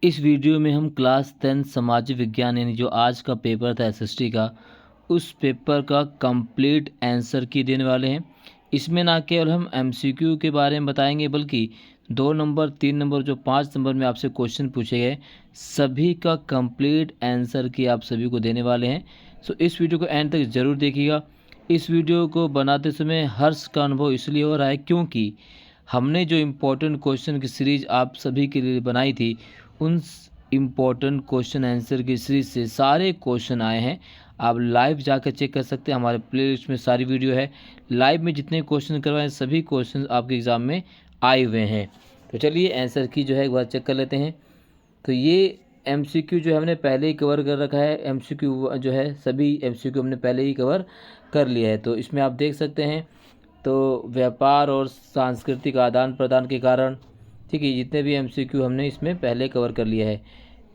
इस वीडियो में हम क्लास 10 सामाजिक विज्ञान यानी जो आज का पेपर था एसएसटी का, उस पेपर का कंप्लीट आंसर की देने वाले हैं। इसमें ना केवल हम एमसीक्यू के बारे में बताएंगे बल्कि 2 नंबर 3 नंबर जो 5 नंबर में आपसे क्वेश्चन पूछे गए सभी का कंप्लीट आंसर की आप सभी को देने वाले हैं। सो इस वीडियो को एंड तक ज़रूर देखिएगा। इस वीडियो को बनाते समय हर्ष का अनुभव इसलिए हो रहा है क्योंकि हमने जो इम्पोर्टेंट क्वेश्चन की सीरीज आप सभी के लिए बनाई थी, उन इम्पोर्टेंट क्वेश्चन आंसर की सीरीज से सारे क्वेश्चन आए हैं। आप लाइव जाकर चेक कर सकते हैं, हमारे प्लेलिस्ट में सारी वीडियो है। लाइव में जितने क्वेश्चन करवाए सभी क्वेश्चन आपके एग्ज़ाम में आए हुए हैं। तो चलिए आंसर की जो है एक बार चेक कर लेते हैं। तो ये एमसीक्यू जो है हमने पहले ही कवर कर रखा है। एमसीक्यू जो है सभी एमसीक्यू हमने पहले ही कवर कर लिया है। तो इसमें आप देख सकते हैं, तो व्यापार और सांस्कृतिक आदान प्रदान के कारण, ठीक है, जितने भी एमसीक्यू हमने इसमें पहले कवर कर लिया है।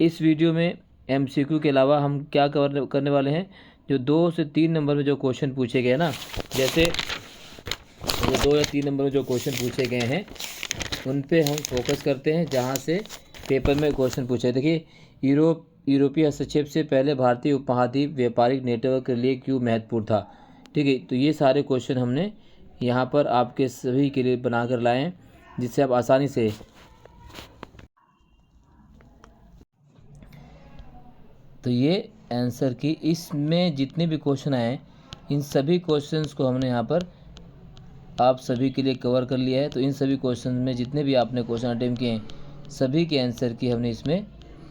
इस वीडियो में एमसीक्यू के अलावा हम क्या कवर करने वाले हैं, जो 2 से 3 नंबर में जो क्वेश्चन पूछे गए ना, जैसे जो 2 या 3 नंबर में जो क्वेश्चन पूछे गए हैं उन पे हम फोकस करते हैं, जहाँ से पेपर में क्वेश्चन पूछे। देखिए, यूरोपीय हस्तक्षेप से पहले भारतीय उपमहाद्वीप व्यापारिक नेटवर्क के लिए क्यों महत्वपूर्ण था। ठीक है, तो ये सारे क्वेश्चन हमने यहाँ पर आपके सभी के लिए बना कर लाए हैं, जिससे आप आसानी से तो ये आंसर की इसमें जितने भी क्वेश्चन आए इन सभी क्वेश्चंस को हमने यहाँ पर आप सभी के लिए कवर कर लिया है। तो इन सभी क्वेश्चन में जितने भी आपने क्वेश्चन अटेम्प्ट किए हैं सभी के आंसर की हमने इसमें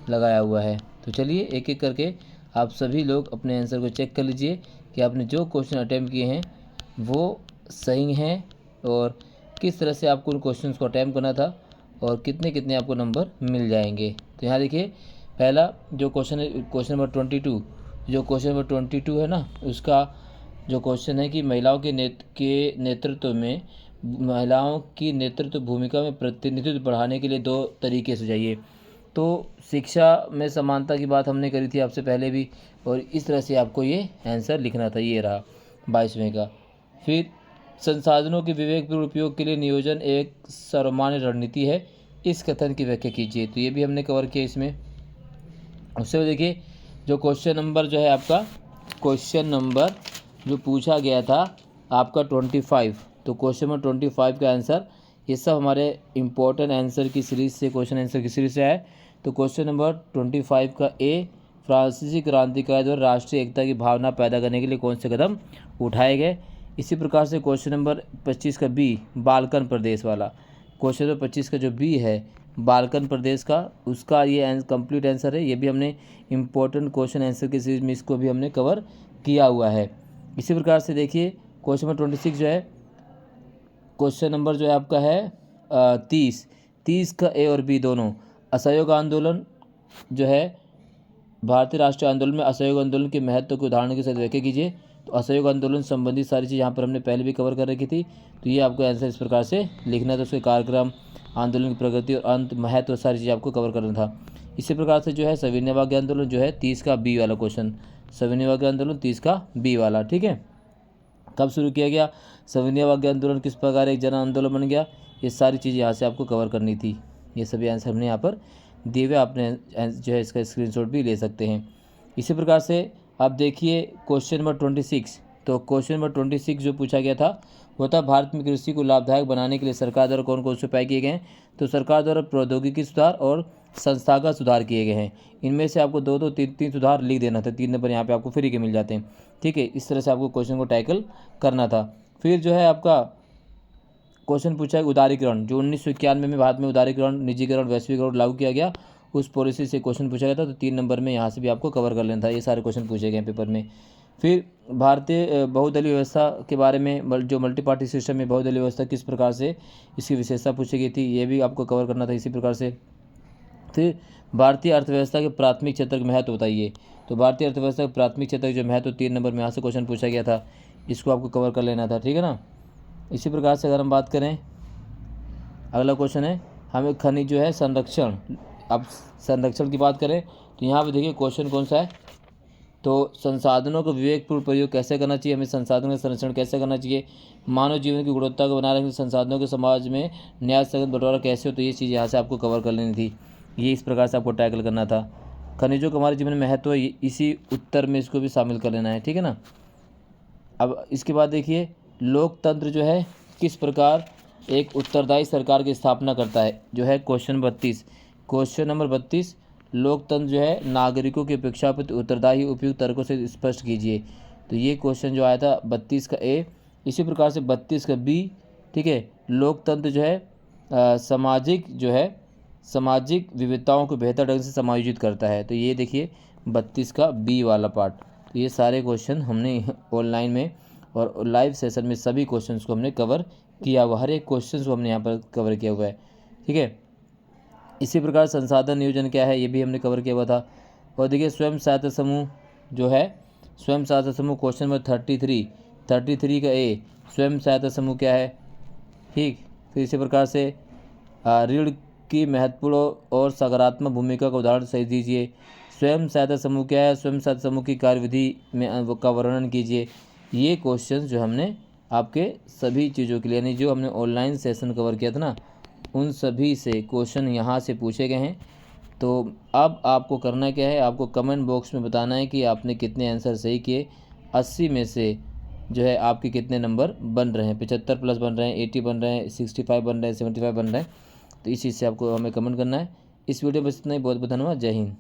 लगाया हुआ है। तो चलिए एक एक करके आप सभी लोग अपने आंसर को चेक कर लीजिए कि आपने जो क्वेश्चन अटेम्प्ट किए हैं वो सही हैं और किस तरह से आपको उन क्वेश्चन को अटैम्प्ट करना था और कितने कितने आपको नंबर मिल जाएंगे। तो यहाँ देखिए, पहला जो क्वेश्चन है क्वेश्चन नंबर 22, जो क्वेश्चन नंबर 22 है ना, उसका जो क्वेश्चन है कि महिलाओं के नेतृत्व में महिलाओं की नेतृत्व भूमिका में प्रतिनिधित्व बढ़ाने के लिए 2 तरीके सुझाइए। तो शिक्षा में समानता की बात हमने करी थी आपसे पहले भी, और इस तरह से आपको ये आंसर लिखना था। ये रहा 22वें का। फिर संसाधनों के विवेकपूर्ण उपयोग के लिए नियोजन एक सर्वमान्य रणनीति है, इस कथन की व्याख्या कीजिए। तो ये भी हमने कवर किया इसमें। उससे देखिए, जो क्वेश्चन नंबर जो है आपका, क्वेश्चन नंबर जो पूछा गया था आपका 25, तो क्वेश्चन नंबर 25 का आंसर, ये सब हमारे इम्पोर्टेंट आंसर की सीरीज से, क्वेश्चन आंसर की सीरीज से है। तो क्वेश्चन नंबर 25 का ए, फ्रांसीसी क्रांतिकारी द्वारा राष्ट्रीय एकता की भावना पैदा करने के लिए कौन से कदम उठाए गए। इसी प्रकार से क्वेश्चन नंबर 25 का बी, बाल्कन प्रदेश वाला, क्वेश्चन नंबर 25 का जो बी है बाल्कन प्रदेश का, उसका ये कंप्लीट आंसर है। ये भी हमने इम्पोर्टेंट क्वेश्चन आंसर की सीरीज में इसको भी हमने कवर किया हुआ है। इसी प्रकार से देखिए, क्वेश्चन नंबर 26 जो है, क्वेश्चन नंबर जो है आपका है 30 का ए और बी दोनों, असहयोग आंदोलन जो है, भारतीय राष्ट्रीय आंदोलन में असहयोग आंदोलन के महत्व के उदाहरण के साथ व्याख्या कीजिए। तो असहयोग आंदोलन संबंधी सारी चीज़ यहाँ पर हमने पहले भी कवर कर रखी थी। तो ये आपको आंसर इस प्रकार से लिखना था, उसके कार्यक्रम, आंदोलन की प्रगति और अंत, महत्व, सारी चीज़ आपको कवर करना था। इसी प्रकार से जो है सविनय अवज्ञा आंदोलन जो है 30 का बी वाला क्वेश्चन, सविनय अवज्ञा आंदोलन 30 का बी वाला, ठीक है, कब शुरू किया गया, सविनय अवज्ञा आंदोलन किस प्रकार एक जन आंदोलन बन गया, ये सारी चीज़ यहाँ से आपको कवर करनी थी। ये सभी आंसर हमने यहाँ पर दिए हुए, आपने जो है इसका स्क्रीनशॉट भी ले सकते हैं। इसी प्रकार से आप देखिए क्वेश्चन नंबर 26, तो क्वेश्चन नंबर 26 जो पूछा गया था वो था, भारत में कृषि को लाभदायक बनाने के लिए सरकार द्वारा कौन कौन से उपाय किए गए हैं। तो सरकार द्वारा प्रौद्योगिकी सुधार और संस्थागत सुधार किए गए हैं। इनमें से आपको 2 2 3 3 सुधार लिख देना था, 3 नंबर यहाँ पे आपको फ्री के मिल जाते हैं, ठीक है। इस तरह से आपको क्वेश्चन को टैकल करना था। फिर जो है आपका क्वेश्चन पूछा है उदारीकरण, जो 1991 में भारत में उदारीकरण, निजीकरण, वैश्वीकरण लागू किया गया, उस पॉलिसी से क्वेश्चन पूछा गया था। तो 3 नंबर में यहाँ से भी आपको कवर कर लेना था। ये सारे क्वेश्चन पूछे गए पेपर में। फिर भारतीय बहुदलीय व्यवस्था के बारे में, जो मल्टी पार्टी सिस्टम में बहुदलीय व्यवस्था किस प्रकार से इसकी विशेषता पूछी गई थी, ये भी आपको कवर करना था इसी प्रकार से। फिर भारतीय अर्थव्यवस्था के प्राथमिक क्षेत्र का महत्व बताइए। तो भारतीय अर्थव्यवस्था के प्राथमिक क्षेत्र का जो महत्व 3 नंबर में यहाँ से क्वेश्चन पूछा गया था, इसको आपको कवर कर लेना था, ठीक है ना। इसी प्रकार से अगर हम बात करें, अगला क्वेश्चन है हमें खनिज जो है संरक्षण, अब संरक्षण की बात करें तो यहाँ पे देखिए क्वेश्चन कौन सा है, तो संसाधनों का विवेकपूर्ण प्रयोग कैसे करना चाहिए, हमें संसाधनों का संरक्षण कैसे करना चाहिए, मानव जीवन की गुणवत्ता को बनाए रखने संसाधनों के समाज में न्याय संगत बंटवारा कैसे हो। तो ये चीज़ यहाँ से आपको कवर कर लेनी थी। ये इस प्रकार से आपको टैकल करना था। खनिजों का हमारे जीवन में महत्व है, इसी उत्तर में इसको भी शामिल कर लेना है, ठीक है ना। अब इसके बाद देखिए, लोकतंत्र जो है किस प्रकार एक उत्तरदायी सरकार की स्थापना करता है, जो है क्वेश्चन 32। क्वेश्चन नंबर 32, लोकतंत्र जो है नागरिकों की अपेक्षा पर उत्तरदायी उपयुक्त तर्कों से स्पष्ट कीजिए। तो ये क्वेश्चन जो आया था 32 का ए। इसी प्रकार से 32 का बी, ठीक है, लोकतंत्र जो है सामाजिक विविधताओं को बेहतर ढंग से समायोजित करता है। तो ये देखिए 32 का बी वाला पार्ट। तो ये सारे क्वेश्चन हमने ऑनलाइन में और लाइव सेशन में सभी क्वेश्चंस को हमने कवर किया हुआ, हर एक क्वेश्चन को हमने यहाँ पर कवर किया हुआ है, ठीक है। इसी प्रकार संसाधन नियोजन क्या है, ये भी हमने कवर किया हुआ था। और देखिए स्वयं सहायता समूह जो है, स्वयं सहायता समूह क्वेश्चन नंबर 33 का ए, स्वयं सहायता समूह क्या है, ठीक। फिर इसी प्रकार से ऋण की महत्वपूर्ण और सकारात्मक भूमिका का उदाहरण सही दीजिए। स्वयं सहायता समूह क्या है, स्वयं सहायता समूह की कार्यविधि में का वर्णन कीजिए। ये क्वेश्चंस जो हमने आपके सभी चीज़ों के लिए, यानी जो हमने ऑनलाइन सेशन कवर किया था ना, उन सभी से क्वेश्चन यहाँ से पूछे गए हैं। तो अब आपको करना क्या है, आपको कमेंट बॉक्स में बताना है कि आपने कितने आंसर सही किए। 80 में से जो है आपके कितने नंबर बन रहे हैं, 75 प्लस बन रहे हैं, 80 बन रहे हैं, 65 बन रहे हैं, 75 बन रहे हैं। तो इस चीज़ से आपको हमें कमेंट करना है। इस वीडियो में बस इतना ही। बहुत बहुत धन्यवाद। जय हिंद।